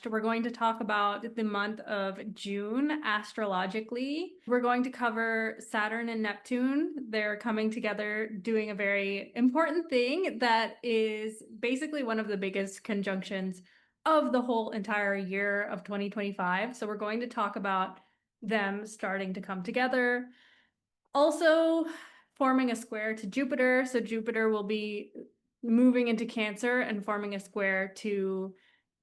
We're going to talk about the month of June astrologically. We're going to cover Saturn and Neptune. They're coming together doing a very important thing that is basically one of the biggest conjunctions of the whole entire year of 2025. So we're going to talk about them starting to come together. Also, forming a square to Jupiter. So Jupiter will be moving into Cancer and forming a square to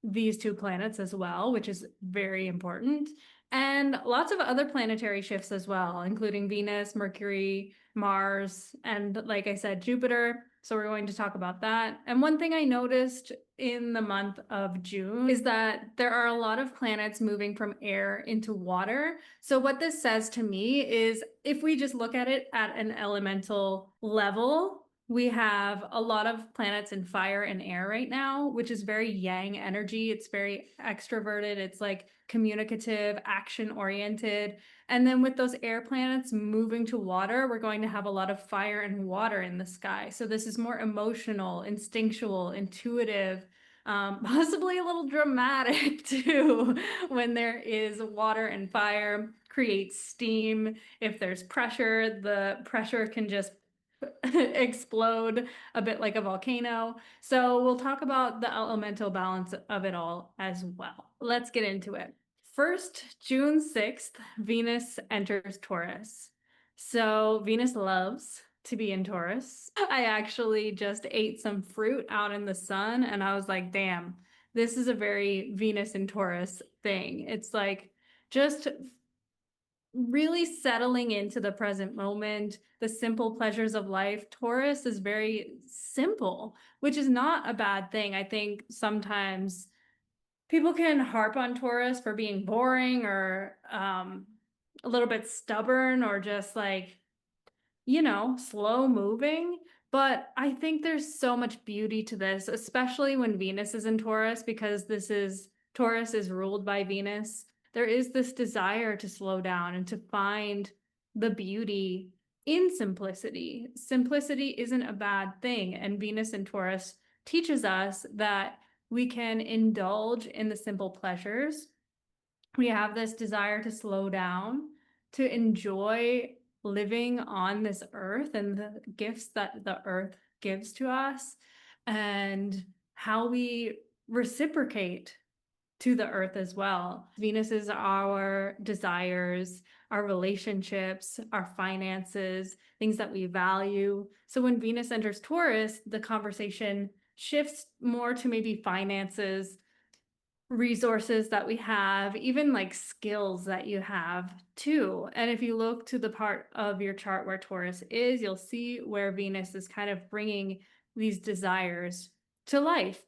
these two planets as well, which is very important. And lots of other planetary shifts as well, including Venus, Mercury, Mars, and like I said, Jupiter. So we're going to talk about that. And one thing I noticed in the month of June is that there are a lot of planets moving from air into water. So what this says to me is if we just look at it at an elemental level, we have a lot of planets in fire and air right now, which is very yang energy. It's very extroverted. It's like communicative, action oriented. And then with those air planets moving to water, we're going to have a lot of fire and water in the sky. So this is more emotional, instinctual, intuitive, possibly a little dramatic too, when there is water and fire, creates steam. If there's pressure, the pressure can just explode a bit like a volcano. So we'll talk about the elemental balance of it all as well. Let's get into it. First, June 6th, Venus enters Taurus. So Venus loves to be in Taurus. I actually just ate some fruit out in the sun and I was like, damn, this is a very Venus in Taurus thing. It's like just really settling into the present moment, the simple pleasures of life. Taurus is very simple, which is not a bad thing. I think sometimes people can harp on Taurus for being boring or a little bit stubborn or just like, slow moving. But I think there's so much beauty to this, especially when Venus is in Taurus, because Taurus is ruled by Venus. There is this desire to slow down and to find the beauty in simplicity. Simplicity isn't a bad thing. And Venus in Taurus teaches us that we can indulge in the simple pleasures. We have this desire to slow down, to enjoy living on this earth and the gifts that the earth gives to us and how we reciprocate to the earth as well. Venus is our desires, our relationships, our finances, things that we value. So when Venus enters Taurus, the conversation shifts more to maybe finances, resources that we have, even like skills that you have too. And if you look to the part of your chart where Taurus is, you'll see where Venus is kind of bringing these desires to life.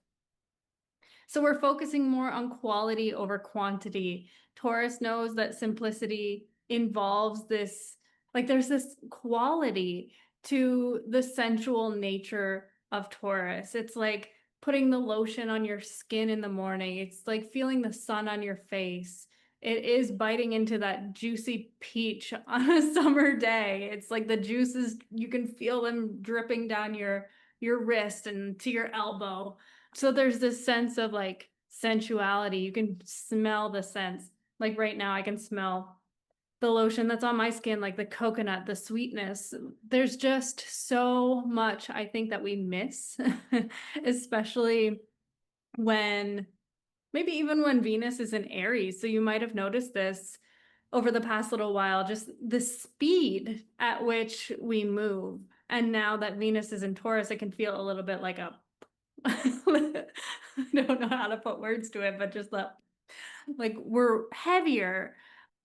So we're focusing more on quality over quantity. Taurus knows that simplicity involves this, like there's this quality to the sensual nature of Taurus. It's like putting the lotion on your skin in the morning. It's like feeling the sun on your face. It is biting into that juicy peach on a summer day. It's like the juices, you can feel them dripping down your wrist and to your elbow. So there's this sense of like sensuality. You can smell the scents. Like right now, I can smell the lotion that's on my skin, like the coconut, the sweetness. There's just so much I think that we miss, especially when maybe even when Venus is in Aries. So you might have noticed this over the past little while, just the speed at which we move. And now that Venus is in Taurus, it can feel a little bit like a I don't know how to put words to it, but just like we're heavier.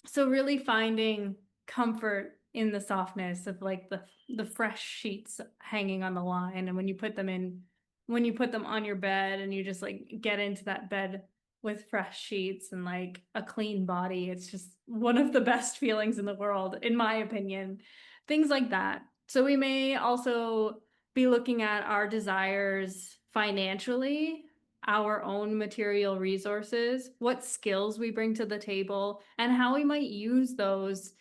So really finding comfort in the softness of like the fresh sheets hanging on the line. And when you put them on your bed and you just like get into that bed with fresh sheets and like a clean body, it's just one of the best feelings in the world, in my opinion. Things like that. So we may also be looking at our desires financially, our own material resources, what skills we bring to the table, and how we might use those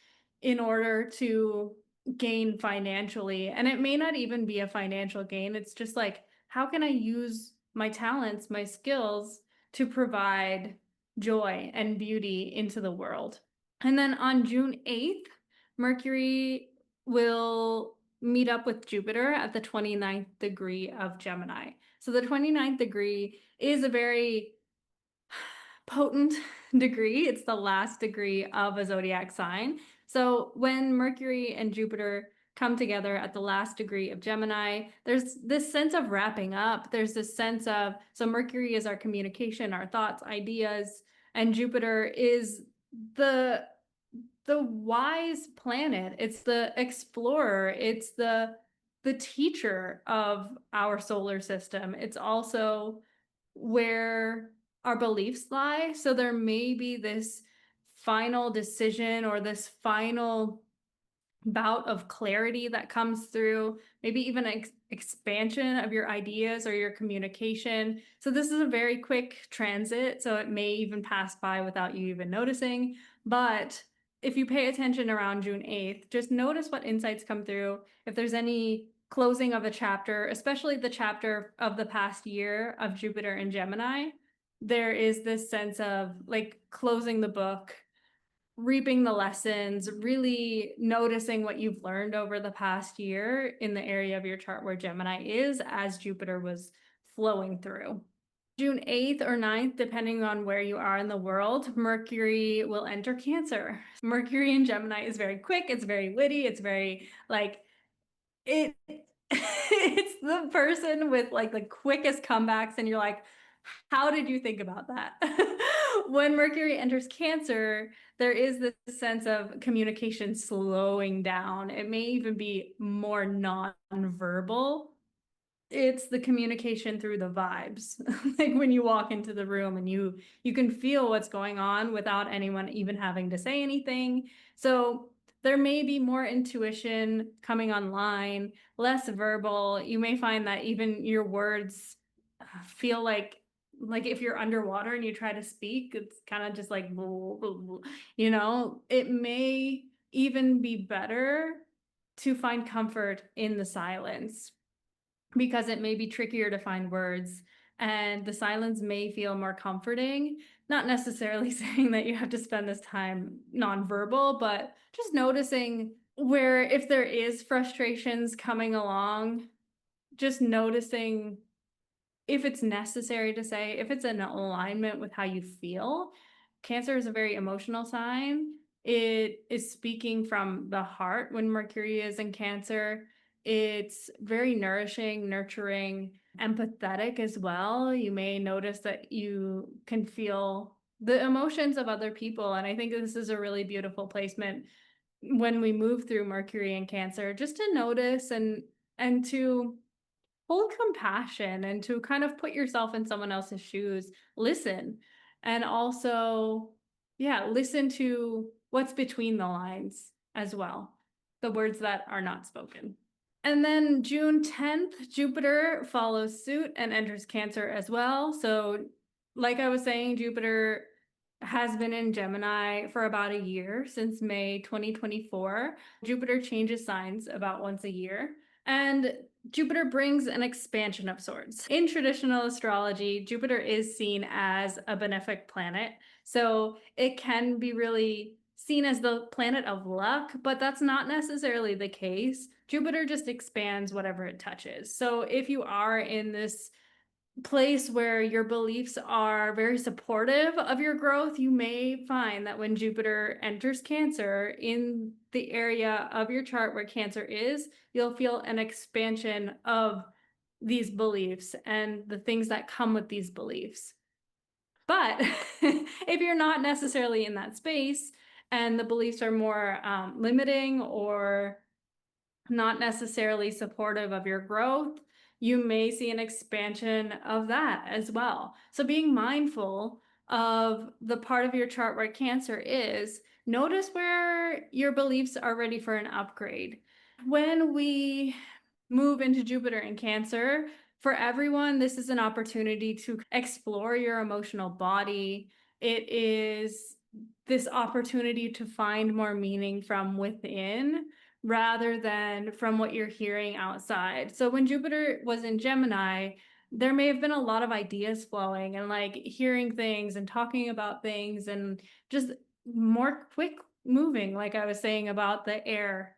in order to gain financially. And it may not even be a financial gain. It's just like, how can I use my talents, my skills to provide joy and beauty into the world. And then on June 8th, Mercury will meet up with Jupiter at the 29th degree of Gemini. So the 29th degree is a very potent degree. It's the last degree of a zodiac sign. So when Mercury and Jupiter come together at the last degree of Gemini, there's this sense of wrapping up. There's this sense of, so Mercury is our communication, our thoughts, ideas, and Jupiter is the wise planet. It's the explorer. It's the teacher of our solar system. It's also where our beliefs lie. So there may be this final decision or this final bout of clarity that comes through, maybe even an expansion of your ideas or your communication. So this is a very quick transit, so it may even pass by without you even noticing. But if you pay attention around June 8th, just notice what insights come through. If there's any closing of a chapter, especially the chapter of the past year of Jupiter and Gemini, there is this sense of like closing the book, reaping the lessons, really noticing what you've learned over the past year in the area of your chart where Gemini is as Jupiter was flowing through. June 8th or 9th, depending on where you are in the world, Mercury will enter Cancer. Mercury in Gemini is very quick, it's very witty, it's very like it it's the person with like the quickest comebacks and you're like, how did you think about that? When Mercury enters Cancer, there is this sense of communication slowing down. It may even be more non-verbal. It's the communication through the vibes. Like when you walk into the room and you can feel what's going on without anyone even having to say anything. So there may be more intuition coming online, less verbal. You may find that even your words feel like if you're underwater and you try to speak, it's kind of just like, you know, it may even be better to find comfort in the silence because it may be trickier to find words and the silence may feel more comforting. Not necessarily saying that you have to spend this time nonverbal, but just noticing where if there is frustrations coming along, just noticing if it's necessary to say, if it's in alignment with how you feel. Cancer is a very emotional sign. It is speaking from the heart when Mercury is in Cancer. It's very nourishing, nurturing, empathetic as well. You may notice that you can feel the emotions of other people. And I think this is a really beautiful placement when we move through Mercury and Cancer, just to notice and to hold compassion and to kind of put yourself in someone else's shoes, listen, and also, yeah, listen to what's between the lines as well, the words that are not spoken. And then June 10th, Jupiter follows suit and enters Cancer as well. So like I was saying, Jupiter has been in Gemini for about a year, since May 2024. Jupiter changes signs about once a year. And Jupiter brings an expansion of sorts. In traditional astrology, Jupiter is seen as a benefic planet. So it can be really seen as the planet of luck, but that's not necessarily the case. Jupiter just expands whatever it touches. So if you are in this place where your beliefs are very supportive of your growth, you may find that when Jupiter enters Cancer in the area of your chart where Cancer is, you'll feel an expansion of these beliefs and the things that come with these beliefs. But if you're not necessarily in that space and the beliefs are more limiting or not necessarily supportive of your growth, you may see an expansion of that as well. So being mindful of the part of your chart where Cancer is, notice where your beliefs are ready for an upgrade. When we move into Jupiter and Cancer, for everyone, this is an opportunity to explore your emotional body. It is this opportunity to find more meaning from within rather than from what you're hearing outside. So when Jupiter was in Gemini, there may have been a lot of ideas flowing and like hearing things and talking about things and just more quick moving, like I was saying about the air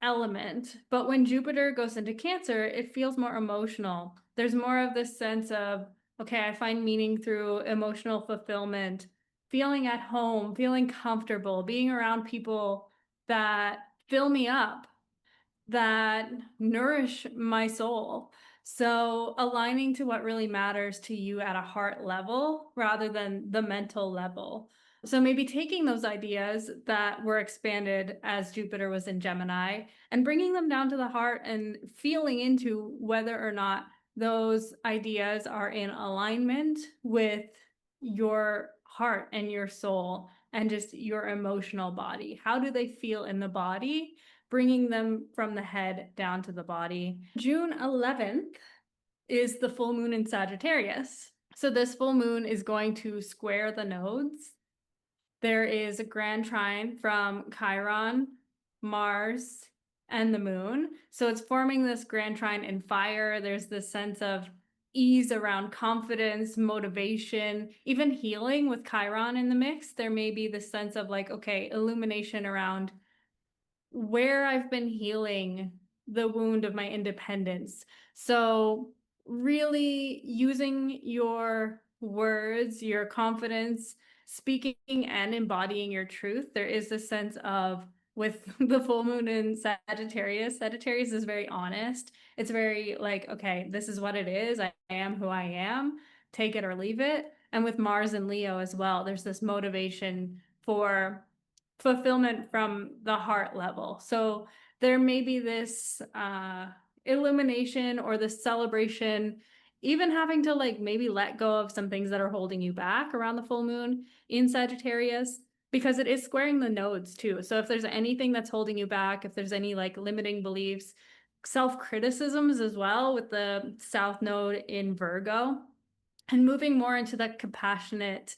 element. But when Jupiter goes into Cancer, it feels more emotional. There's more of this sense of, okay, I find meaning through emotional fulfillment, feeling at home, feeling comfortable, being around people that fill me up, that nourish my soul. So aligning to what really matters to you at a heart level rather than the mental level. So maybe taking those ideas that were expanded as Jupiter was in Gemini and bringing them down to the heart and feeling into whether or not those ideas are in alignment with your heart and your soul and just your emotional body. How do they feel in the body? Bringing them from the head down to the body. June 11th is the full moon in Sagittarius. So this full moon is going to square the nodes. There is a grand trine from Chiron, Mars, and the moon. So it's forming this grand trine in fire. There's this sense of ease around confidence, motivation, even healing with Chiron in the mix. There may be this sense of like, okay, illumination around where I've been healing the wound of my independence. So really using your words, your confidence, speaking and embodying your truth. There is this sense of, with the full moon in Sagittarius, Sagittarius is very honest. It's very like, okay, this is what it is. I am who I am. Take it or leave it. And with Mars and Leo as well, there's this motivation for fulfillment from the heart level. So there may be this illumination or this celebration, even having to like maybe let go of some things that are holding you back around the full moon in Sagittarius, because it is squaring the nodes too. So if there's anything that's holding you back, if there's any like limiting beliefs, self-criticisms as well with the South Node in Virgo, and moving more into that compassionate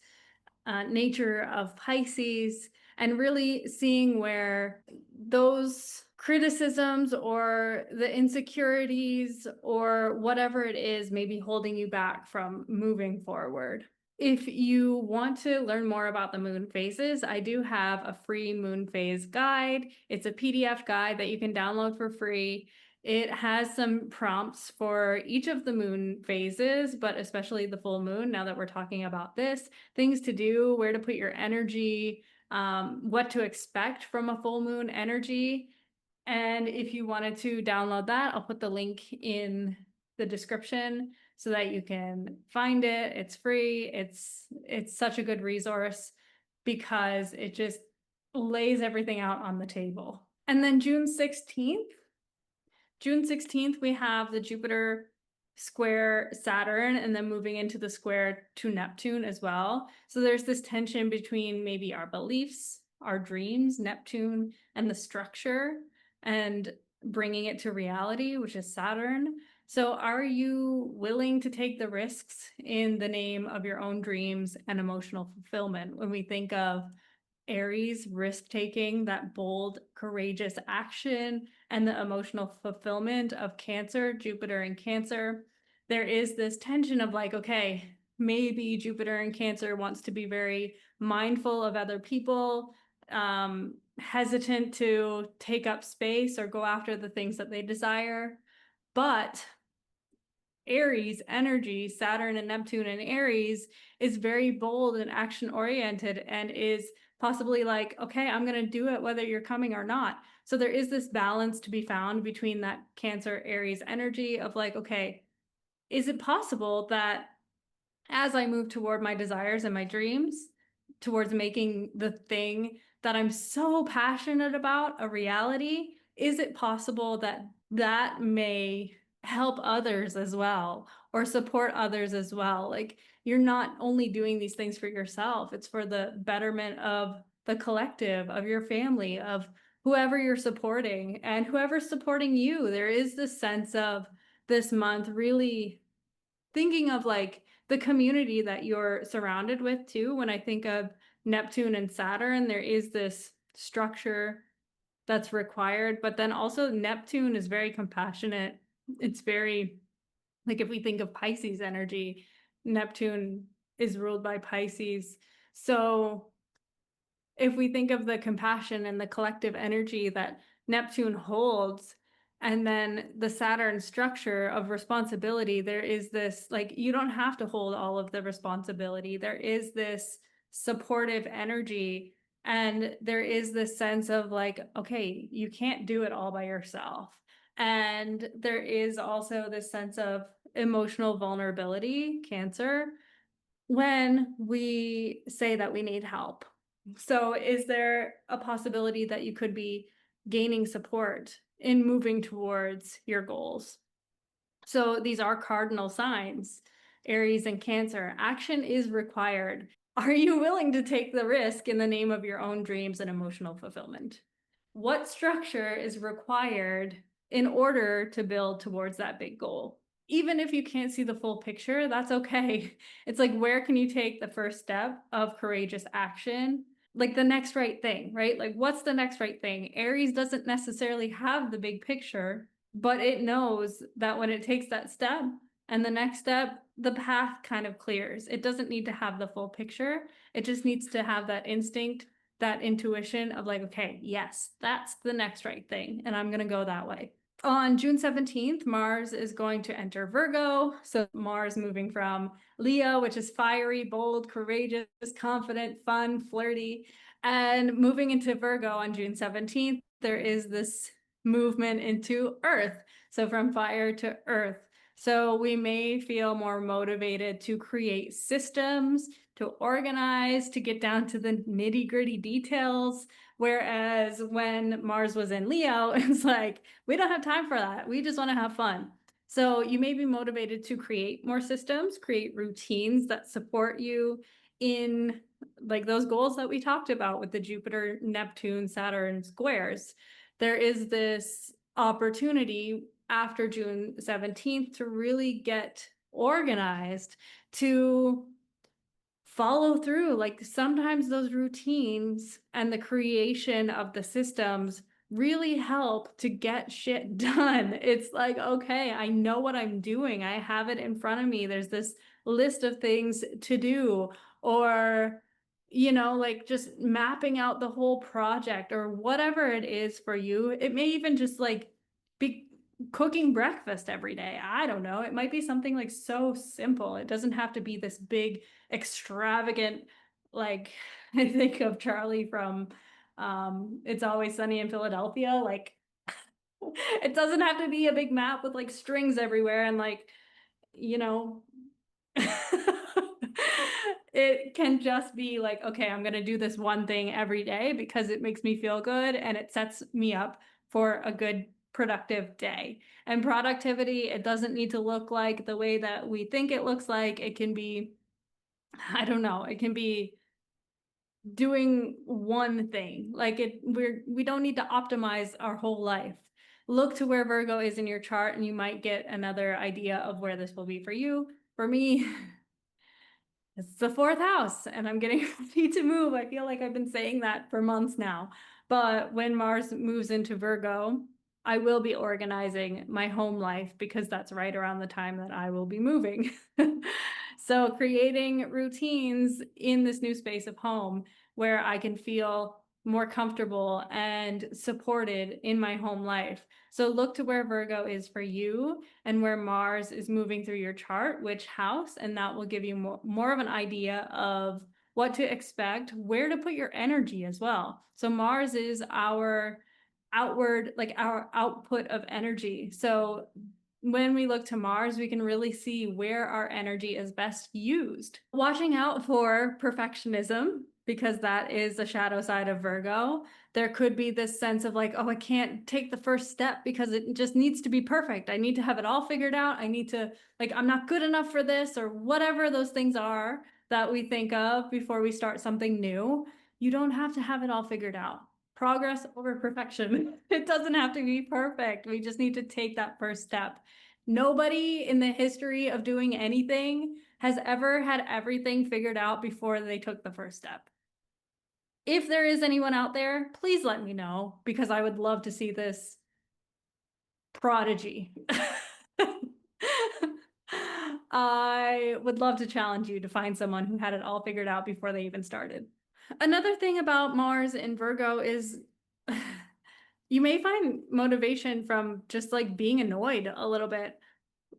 nature of Pisces, and really seeing where those criticisms or the insecurities or whatever it is may be holding you back from moving forward. If you want to learn more about the moon phases, I do have a free moon phase guide. It's a PDF guide that you can download for free. It has some prompts for each of the moon phases, but especially the full moon, now that we're talking about this, things to do, where to put your energy, what to expect from a full moon energy. And if you wanted to download that, I'll put the link in the description so that you can find it. It's free. It's such a good resource because it just lays everything out on the table. And then June 16th, we have the Jupiter square Saturn and then moving into the square to Neptune as well. So there's this tension between maybe our beliefs, our dreams, Neptune, and the structure, and bringing it to reality, which is Saturn. So are you willing to take the risks in the name of your own dreams and emotional fulfillment? When we think of Aries, risk-taking, that bold, courageous action, and the emotional fulfillment of Cancer, Jupiter and Cancer, there is this tension of like, okay, maybe Jupiter and Cancer wants to be very mindful of other people, hesitant to take up space or go after the things that they desire. But Aries energy, Saturn and Neptune and Aries, is very bold and action oriented and is possibly like, okay, I'm going to do it whether you're coming or not. So there is this balance to be found between that Cancer Aries energy of like, okay, is it possible that as I move toward my desires and my dreams, towards making the thing that I'm so passionate about a reality, is it possible that that may help others as well or support others as well? Like, you're not only doing these things for yourself, it's for the betterment of the collective, of your family, of whoever you're supporting and whoever's supporting you. There is this sense of this month really thinking of like the community that you're surrounded with too. When I think of Neptune and Saturn, there is this structure that's required, but then also Neptune is very compassionate. It's very Like if we think of Pisces energy, Neptune is ruled by Pisces. So if we think of the compassion and the collective energy that Neptune holds, and then the Saturn structure of responsibility, there is this, like, you don't have to hold all of the responsibility. There is this supportive energy, and there is this sense of like, okay, you can't do it all by yourself. And there is also this sense of emotional vulnerability, Cancer, when we say that we need help. So is there a possibility that you could be gaining support in moving towards your goals? So these are cardinal signs, Aries and Cancer. Action is required. Are you willing to take the risk in the name of your own dreams and emotional fulfillment? What structure is required in order to build towards that big goal? Even if you can't see the full picture, that's okay. It's like, where can you take the first step of courageous action? Like the next right thing, right? Like, what's the next right thing? Aries doesn't necessarily have the big picture, but it knows that when it takes that step and the next step, the path kind of clears. It doesn't need to have the full picture. It just needs to have that instinct, that intuition of like, okay, yes, that's the next right thing, and I'm going to go that way. On June 17th, Mars is going to enter Virgo. So Mars moving from Leo, which is fiery, bold, courageous, confident, fun, flirty, and moving into Virgo on June 17th, there is this movement into Earth. So from fire to Earth. So we may feel more motivated to create systems, to organize, to get down to the nitty-gritty details. Whereas when Mars was in Leo, it's like, we don't have time for that. We just want to have fun. So you may be motivated to create more systems, create routines that support you in like those goals that we talked about with the Jupiter, Neptune, Saturn squares. There is this opportunity after June 17th to really get organized, to follow through. Like sometimes those routines and the creation of the systems really help to get shit done. It's like, okay, I know what I'm doing. I have it in front of me. There's this list of things to do, or, you know, like just mapping out the whole project or whatever it is for you. It may even just like be cooking breakfast every day. I don't know. It might be something like so simple. It doesn't have to be this big, extravagant, like I think of Charlie from It's Always Sunny in Philadelphia. Like it doesn't have to be a big map with like strings everywhere and like, you know, it can just be like, okay, I'm going to do this one thing every day because it makes me feel good and it sets me up for a good productive day. And productivity, it doesn't need to look like the way that we think it looks like. It can be, I don't know, it can be doing one thing. Like we don't need to optimize our whole life. Look to where Virgo is in your chart and you might get another idea of where this will be for you. For me, it's the fourth house and I'm getting ready to move. I feel like I've been saying that for months now. But when Mars moves into Virgo, I will be organizing my home life because that's right around the time that I will be moving. So creating routines in this new space of home where I can feel more comfortable and supported in my home life. So look to where Virgo is for you and where Mars is moving through your chart, which house, and that will give you more of an idea of what to expect, where to put your energy as well. So Mars is our outward, like our output of energy. So when we look to Mars, we can really see where our energy is best used. Watching out for perfectionism, because that is a shadow side of Virgo. There could be this sense of like, oh, I can't take the first step because it just needs to be perfect. I need to have it all figured out. I need to, like, I'm not good enough for this, or whatever those things are that we think of before we start something new. You don't have to have it all figured out. Progress over perfection. It doesn't have to be perfect. We just need to take that first step. Nobody in the history of doing anything has ever had everything figured out before they took the first step. If there is anyone out there, please let me know, because I would love to see this prodigy. I would love to challenge you to find someone who had it all figured out before they even started. Another thing about Mars in Virgo is you may find motivation from just like being annoyed a little bit.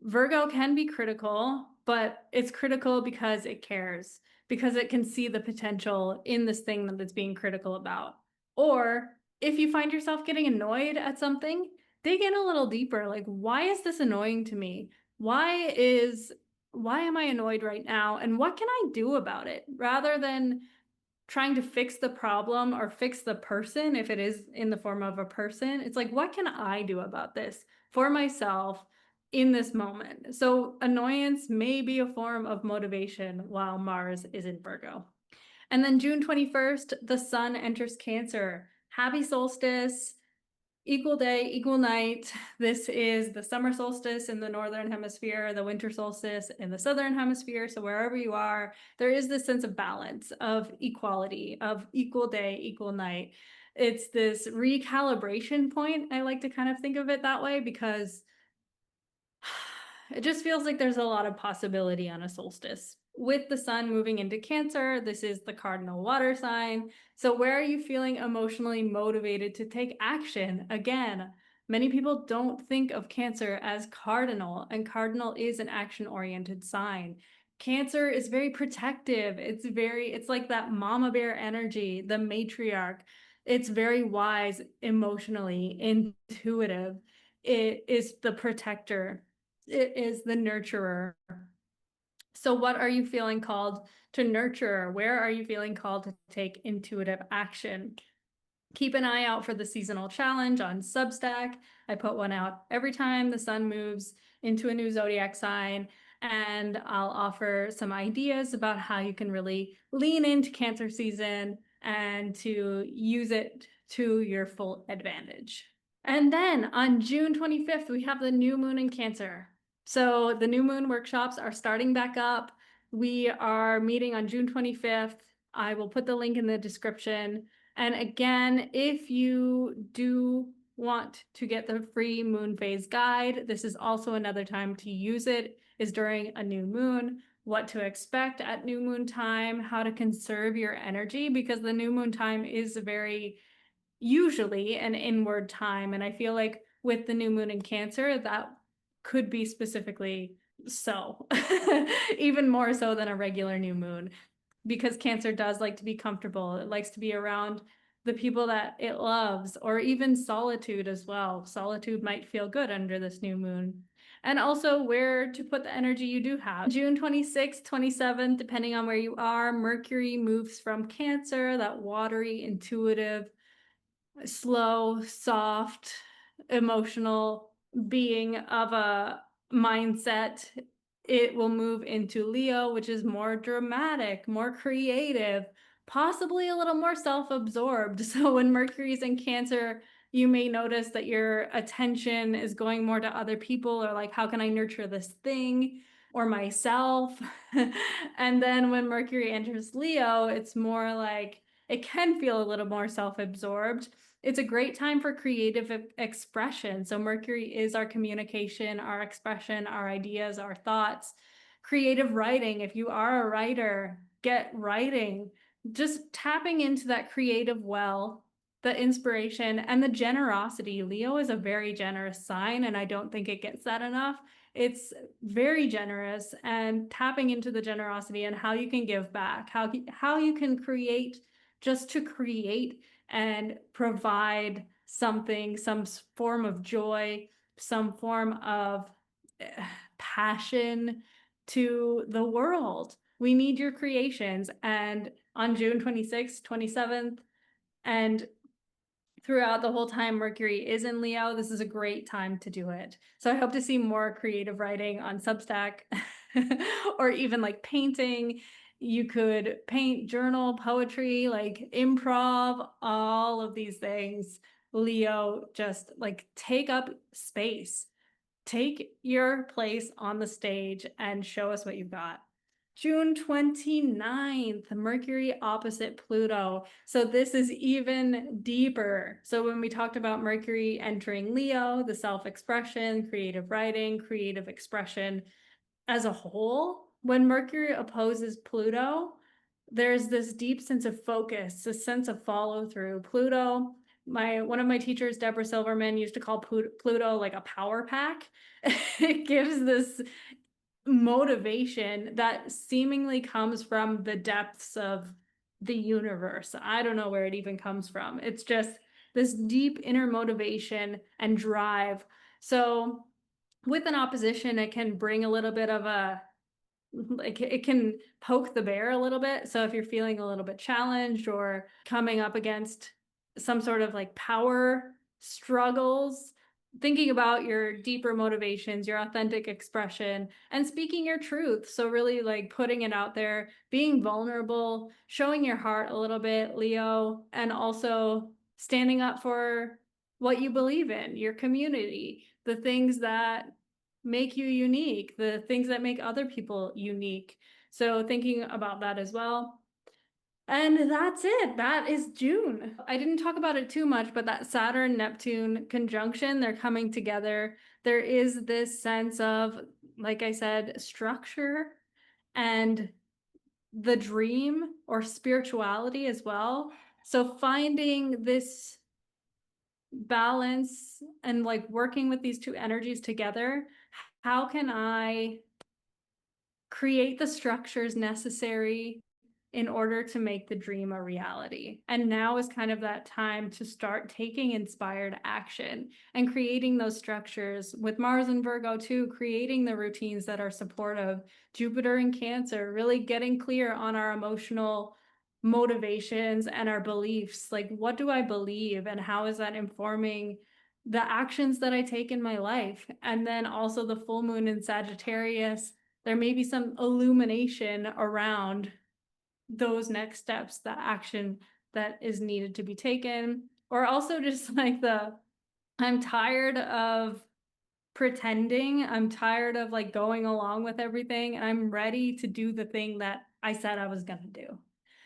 Virgo can be critical, but it's critical because it cares, because it can see the potential in this thing that it's being critical about. Or if you find yourself getting annoyed at something, dig in a little deeper. Like, why is this annoying to me? Why am I annoyed right now? And what can I do about it? Rather than trying to fix the problem or fix the person, if it is in the form of a person, it's like, what can I do about this for myself in this moment? So annoyance may be a form of motivation while Mars is in Virgo. And then June 21st, the sun enters Cancer. Happy solstice. Equal day, equal night. This is the summer solstice in the northern hemisphere, the winter solstice in the southern hemisphere. So wherever you are, there is this sense of balance, of equality, of equal day, equal night. It's this recalibration point. I like to kind of think of it that way because it just feels like there's a lot of possibility on a solstice. With the sun moving into Cancer, this is the cardinal water sign. So where are you feeling emotionally motivated to take action? Again, many people don't think of Cancer as cardinal, and cardinal is an action-oriented sign. Cancer is very protective. It's like that mama bear energy, the matriarch. It's very wise, emotionally, intuitive. It is the protector. It is the nurturer. So what are you feeling called to nurture? Where are you feeling called to take intuitive action? Keep an eye out for the seasonal challenge on Substack. I put one out every time the sun moves into a new zodiac sign, and I'll offer some ideas about how you can really lean into Cancer season and to use it to your full advantage. And then on June 25th, we have the new moon in Cancer. So the new moon workshops are starting back up. We are meeting on June 25th. I will put the link in the description. And again, if you do want to get the free moon phase guide, this is also another time to use it, is during a new moon, what to expect at new moon time, how to conserve your energy, because the new moon time is very usually an inward time. And I feel like with the new moon in Cancer, that could be specifically so, even more so than a regular new moon, because Cancer does like to be comfortable. It likes to be around the people that it loves, or even solitude as well. Solitude might feel good under this new moon. And also where to put the energy you do have. June 26th, 27th, depending on where you are, Mercury moves from Cancer, that watery, intuitive, slow, soft, emotional being of a mindset. It will move into Leo, which is more dramatic, more creative, possibly a little more self-absorbed. So when Mercury's in Cancer, you may notice that your attention is going more to other people, or like, how can I nurture this thing or myself? And then when Mercury enters Leo, it's more like, it can feel a little more self-absorbed. It's a great time for creative expression. So Mercury is our communication, our expression, our ideas, our thoughts. Creative writing, if you are a writer, get writing. Just tapping into that creative well, the inspiration, and the generosity. Leo is a very generous sign, and I don't think it gets that enough. It's very generous, and tapping into the generosity and how you can give back, how you can create just to create and provide something, some form of joy, some form of passion to the world. We need your creations. And on June 26th, 27th, and throughout the whole time Mercury is in Leo, this is a great time to do it. So I hope to see more creative writing on Substack or even like painting. You could paint, journal, poetry, like improv, all of these things. Leo, just like take up space. Take your place on the stage and show us what you've got. June 29th, Mercury opposite Pluto. So this is even deeper. So when we talked about Mercury entering Leo, the self-expression, creative writing, creative expression, as a whole, when Mercury opposes Pluto, there's this deep sense of focus, a sense of follow through. Pluto, one of my teachers, Deborah Silverman, used to call Pluto like a power pack. It gives this motivation that seemingly comes from the depths of the universe. I don't know where it even comes from. It's just this deep inner motivation and drive. So with an opposition, it can bring a little bit of like it can poke the bear a little bit. So if you're feeling a little bit challenged or coming up against some sort of like power struggles, thinking about your deeper motivations, your authentic expression, and speaking your truth. So really like putting it out there, being vulnerable, showing your heart a little bit, Leo, and also standing up for what you believe in, your community, the things that make you unique, the things that make other people unique. So thinking about that as well. And that's it. That is June. I didn't talk about it too much, but that Saturn Neptune conjunction, they're coming together. There is this sense of, like I said, structure and the dream or spirituality as well. So finding this balance and like working with these two energies together, how can I create the structures necessary in order to make the dream a reality? And now is kind of that time to start taking inspired action and creating those structures with Mars and Virgo too, creating the routines that are supportive. Jupiter and Cancer, really getting clear on our emotional motivations and our beliefs. Like, what do I believe and how is that informing the actions that I take in my life? And then also the full moon in Sagittarius, there may be some illumination around those next steps, the action that is needed to be taken. Or also just like I'm tired of pretending, I'm tired of like going along with everything, and I'm ready to do the thing that I said I was gonna do.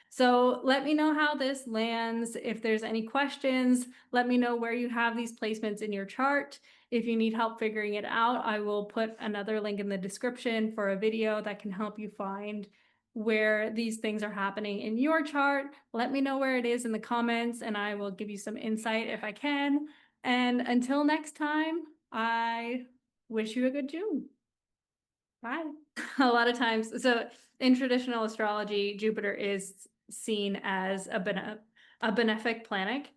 So let me know how this lands. If there's any questions, let me know where you have these placements in your chart. If you need help figuring it out, I will put another link in the description for a video that can help you find where these things are happening in your chart. Let me know where it is in the comments and I will give you some insight if I can. And until next time, I wish you a good June. Bye. A lot of times, so in traditional astrology, Jupiter is seen as a benefic planet.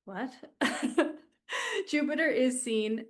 What? Jupiter is seen